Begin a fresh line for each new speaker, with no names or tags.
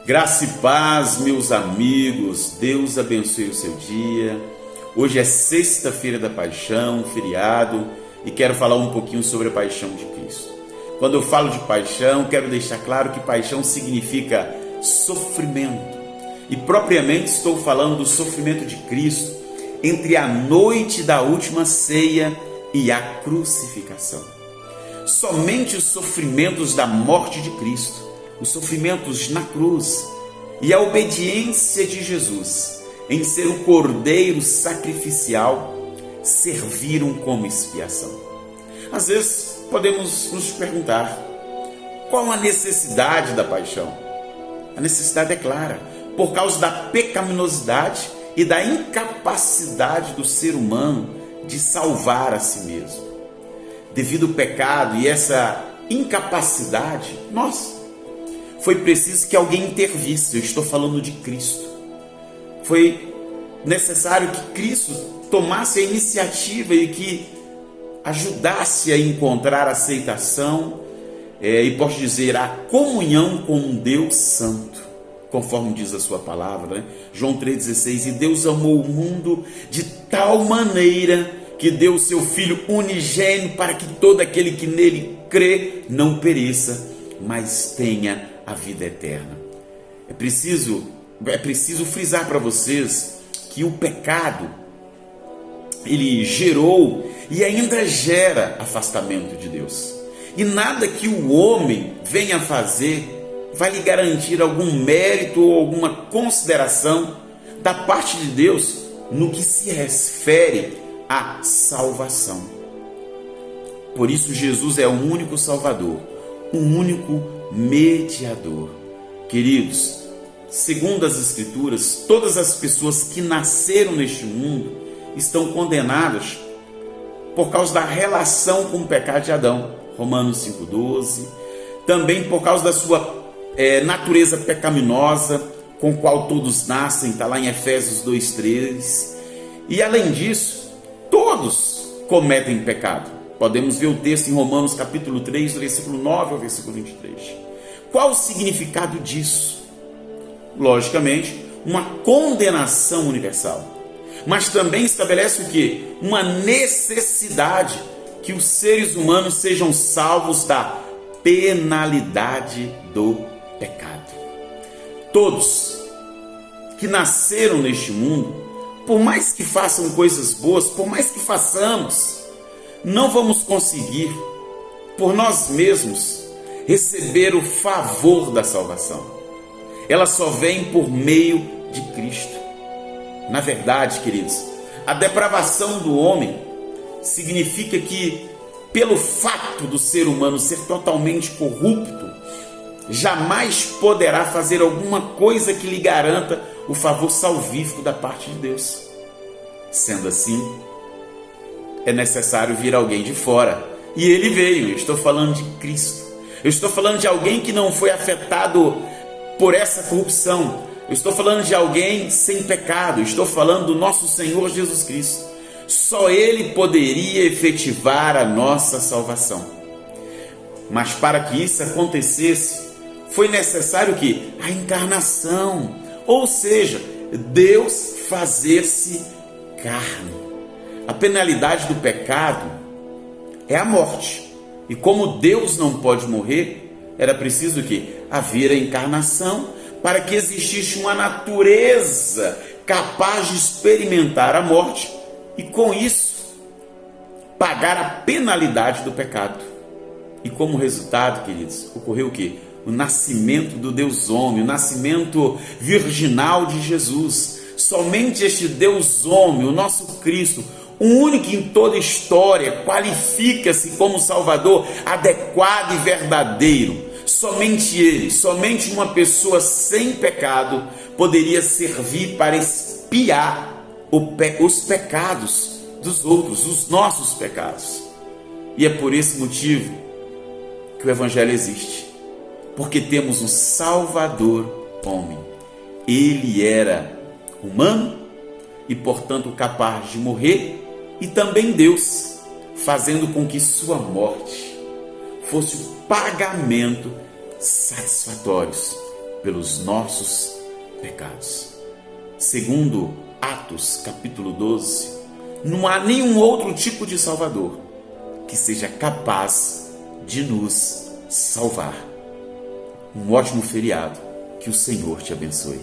Graça e paz, meus amigos, Deus abençoe o seu dia. Hoje é sexta-feira da paixão, feriado, e quero falar um pouquinho sobre a paixão de Cristo. Quando eu falo de paixão, quero deixar claro que paixão significa sofrimento. E propriamente estou falando do sofrimento de Cristo entre a noite da última ceia e a crucificação. Somente os sofrimentos da morte de Cristo, os sofrimentos na cruz e a obediência de Jesus em ser o cordeiro sacrificial serviram como expiação. Às vezes podemos nos perguntar, qual a necessidade da paixão? A necessidade é clara, por causa da pecaminosidade e da incapacidade do ser humano de salvar a si mesmo. Devido ao pecado e essa incapacidade, foi preciso que alguém intervisse. Eu estou falando de Cristo. Foi necessário que Cristo tomasse a iniciativa e que ajudasse a encontrar aceitação e posso dizer a comunhão com um Deus Santo, conforme diz a sua palavra, né? João 3,16, e Deus amou o mundo de tal maneira que deu o seu Filho unigênito para que todo aquele que nele crê não pereça, mas tenha a vida eterna. É preciso frisar para vocês que o pecado, ele gerou e ainda gera afastamento de Deus. E nada que o homem venha fazer vai lhe garantir algum mérito ou alguma consideração da parte de Deus no que se refere à salvação. Por isso Jesus é o único Salvador, o único mediador. Queridos, segundo as Escrituras, todas as pessoas que nasceram neste mundo estão condenadas por causa da relação com o pecado de Adão, Romanos 5,12, também por causa da sua natureza pecaminosa, com a qual todos nascem, está lá em Efésios 2,3, e além disso, todos cometem pecado. Podemos ver o texto em Romanos capítulo 3, do versículo 9 ao versículo 23. Qual o significado disso? Logicamente, uma condenação universal. Mas também estabelece o quê? Uma necessidade que os seres humanos sejam salvos da penalidade do pecado. Todos que nasceram neste mundo, por mais que façam coisas boas, por mais que façamos, não vamos conseguir, por nós mesmos, receber o favor da salvação. Ela só vem por meio de Cristo. Na verdade, queridos, a depravação do homem significa que, pelo fato do ser humano ser totalmente corrupto, jamais poderá fazer alguma coisa que lhe garanta o favor salvífico da parte de Deus. Sendo assim, é necessário vir alguém de fora. E ele veio. Eu estou falando de Cristo. Eu estou falando de alguém que não foi afetado por essa corrupção. Eu estou falando de alguém sem pecado. Eu estou falando do nosso Senhor Jesus Cristo. Só Ele poderia efetivar a nossa salvação. Mas para que isso acontecesse, foi necessário que a encarnação, ou seja, Deus fazer-se carne. A penalidade do pecado é a morte. E como Deus não pode morrer, era preciso que haver a encarnação para que existisse uma natureza capaz de experimentar a morte e com isso pagar a penalidade do pecado. E como resultado, queridos, ocorreu o quê? O nascimento do Deus homem, o nascimento virginal de Jesus. Somente este Deus homem, o nosso Cristo, o único em toda a história, qualifica-se como Salvador adequado e verdadeiro. Somente Ele, somente uma pessoa sem pecado poderia servir para expiar os pecados dos outros, os nossos pecados. E é por esse motivo que o Evangelho existe, porque temos um Salvador homem. Ele era humano e, portanto, capaz de morrer, e também Deus, fazendo com que sua morte fosse o pagamento satisfatório pelos nossos pecados. Segundo Atos, capítulo 12, não há nenhum outro tipo de Salvador que seja capaz de nos salvar. Um ótimo feriado. Que o Senhor te abençoe.